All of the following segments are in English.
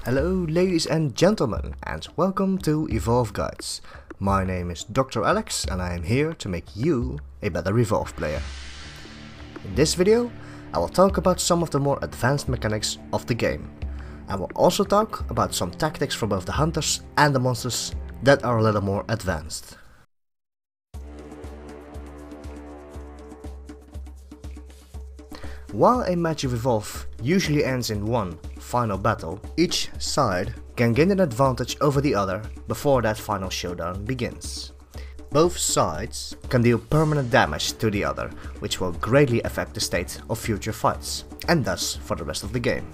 Hello ladies and gentlemen, and welcome to Evolve Guides. My name is Dr. Alex and I am here to make you a better Evolve player. In this video, I will talk about some of the more advanced mechanics of the game. I will also talk about some tactics for both the hunters and the monsters that are a little more advanced. While a match of Evolve usually ends in one final battle, each side can gain an advantage over the other before that final showdown begins. Both sides can deal permanent damage to the other, which will greatly affect the state of future fights, and thus for the rest of the game.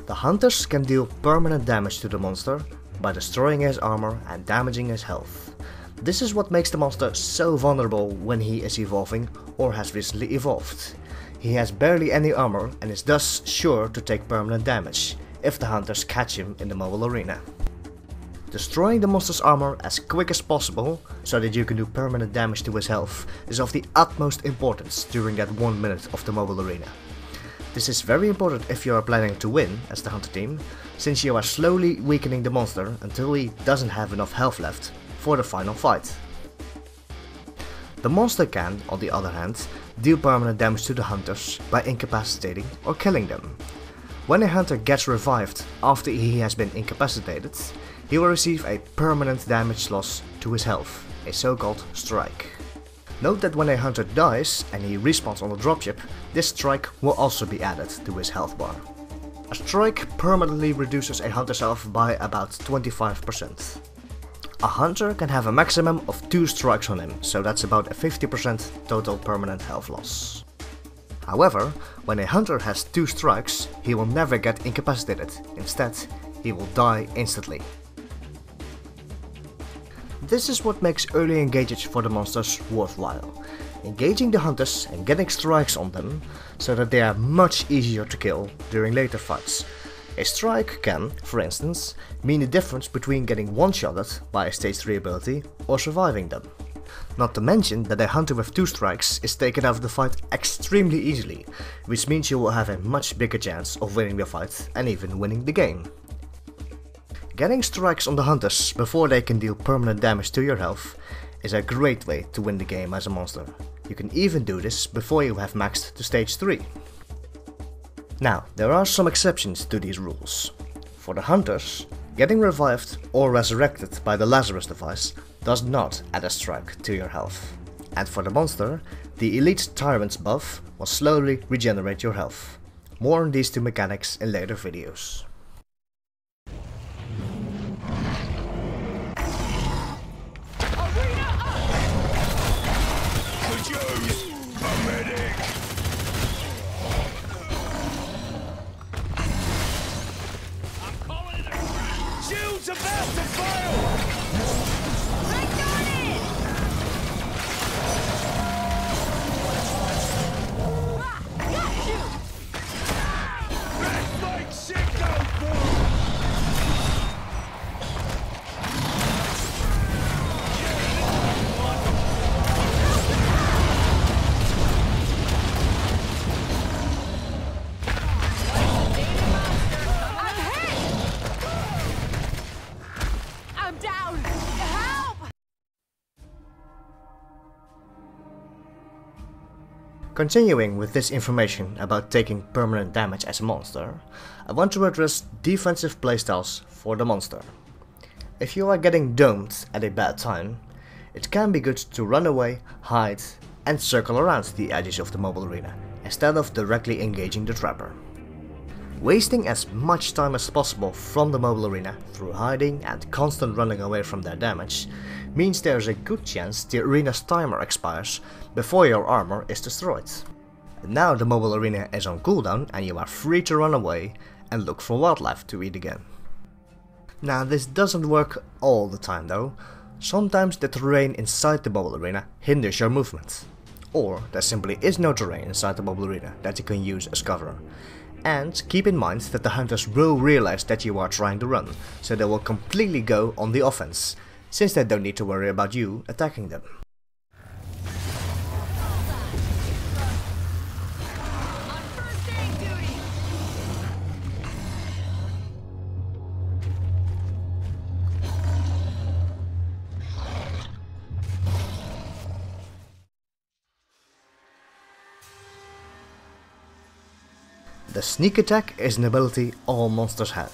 The hunters can deal permanent damage to the monster by destroying his armor and damaging his health. This is what makes the monster so vulnerable when he is evolving or has recently evolved. He has barely any armor and is thus sure to take permanent damage if the hunters catch him in the mobile arena. Destroying the monster's armor as quick as possible so that you can do permanent damage to his health is of the utmost importance during that 1 minute of the mobile arena. This is very important if you are planning to win as the hunter team, since you are slowly weakening the monster until he doesn't have enough health left for the final fight. The monster can, on the other hand, deal permanent damage to the hunters by incapacitating or killing them. When a hunter gets revived after he has been incapacitated, he will receive a permanent damage loss to his health, a so-called strike. Note that when a hunter dies and he respawns on the dropship, this strike will also be added to his health bar. A strike permanently reduces a hunter's health by about 25%. A hunter can have a maximum of 2 strikes on him, so that's about a 50% total permanent health loss. However, when a hunter has 2 strikes, he will never get incapacitated. Instead, he will die instantly. This is what makes early engagement for the monsters worthwhile. Engaging the hunters and getting strikes on them so that they are much easier to kill during later fights. A strike can, for instance, mean the difference between getting one-shotted by a stage 3 ability or surviving them. Not to mention that a hunter with 2 strikes is taken out of the fight extremely easily, which means you will have a much bigger chance of winning the fight and even winning the game. Getting strikes on the hunters before they can deal permanent damage to your health is a great way to win the game as a monster. You can even do this before you have maxed to stage 3. Now, there are some exceptions to these rules. For the hunters, getting revived or resurrected by the Lazarus device does not add a strike to your health. And for the monster, the Elite Tyrant's buff will slowly regenerate your health. More on these two mechanics in later videos. About to fail! I got it! Got you! That's like sicko! Continuing with this information about taking permanent damage as a monster, I want to address defensive playstyles for the monster. If you are getting domed at a bad time, it can be good to run away, hide, and circle around the edges of the mobile arena, instead of directly engaging the trapper. Wasting as much time as possible from the mobile arena through hiding and constant running away from their damage means there is a good chance the arena's timer expires before your armor is destroyed. Now the mobile arena is on cooldown and you are free to run away and look for wildlife to eat again. Now this doesn't work all the time though. Sometimes the terrain inside the mobile arena hinders your movement. Or there simply is no terrain inside the mobile arena that you can use as cover. And keep in mind that the hunters will realize that you are trying to run, so they will completely go on the offense, since they don't need to worry about you attacking them. The sneak attack is an ability all monsters have.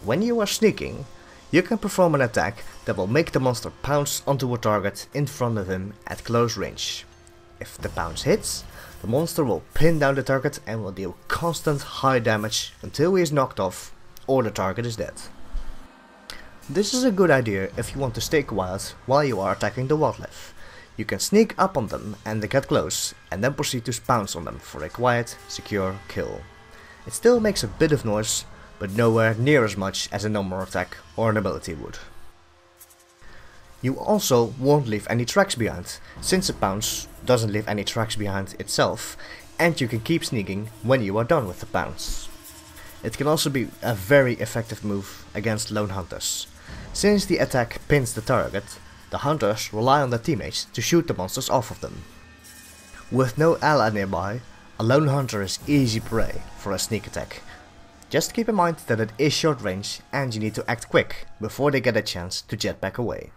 When you are sneaking, you can perform an attack that will make the monster pounce onto a target in front of him at close range. If the pounce hits, the monster will pin down the target and will deal constant high damage until he is knocked off or the target is dead. This is a good idea if you want to stay quiet while you are attacking the wildlife. You can sneak up on them and they get close and then proceed to pounce on them for a quiet, secure kill. It still makes a bit of noise, but nowhere near as much as a normal attack or an ability would. You also won't leave any tracks behind, since a pounce doesn't leave any tracks behind itself, and you can keep sneaking when you are done with the pounce. It can also be a very effective move against lone hunters. Since the attack pins the target, the hunters rely on their teammates to shoot the monsters off of them. With no ally nearby, a lone hunter is easy prey for a sneak attack. Just keep in mind that it is short range and you need to act quick before they get a chance to jet back away.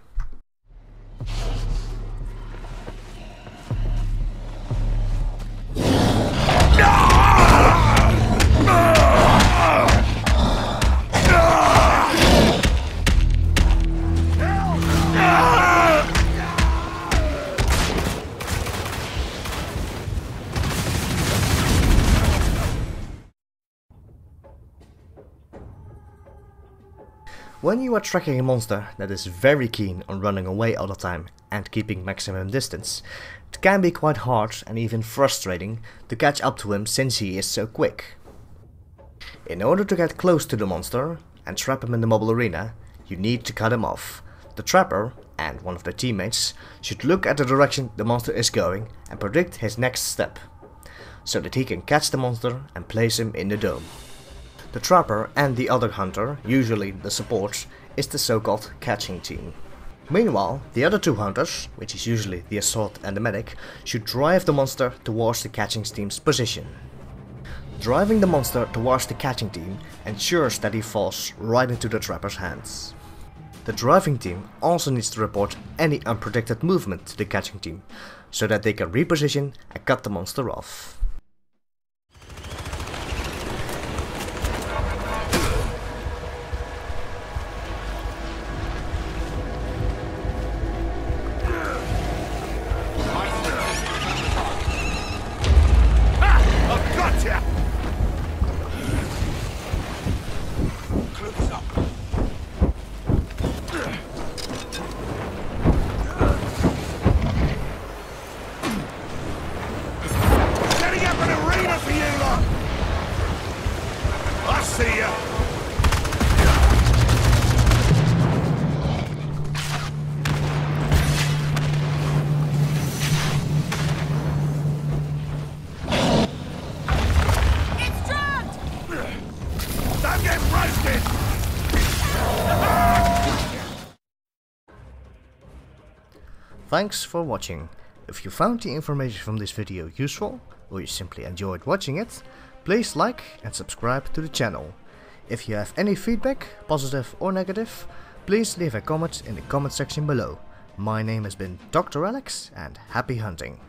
When you are tracking a monster that is very keen on running away all the time and keeping maximum distance, it can be quite hard and even frustrating to catch up to him since he is so quick. In order to get close to the monster and trap him in the mobile arena, you need to cut him off. The trapper and one of their teammates should look at the direction the monster is going and predict his next step, so that he can catch the monster and place him in the dome. The trapper and the other hunter, usually the support, is the so-called catching team. Meanwhile, the other two hunters, which is usually the assault and the medic, should drive the monster towards the catching team's position. Driving the monster towards the catching team ensures that he falls right into the trapper's hands. The driving team also needs to report any unpredicted movement to the catching team, so that they can reposition and cut the monster off. Thanks for watching. If you found the information from this video useful, or you simply enjoyed watching it, please like and subscribe to the channel. If you have any feedback, positive or negative, please leave a comment in the comment section below. My name has been Dr. Alex and happy hunting.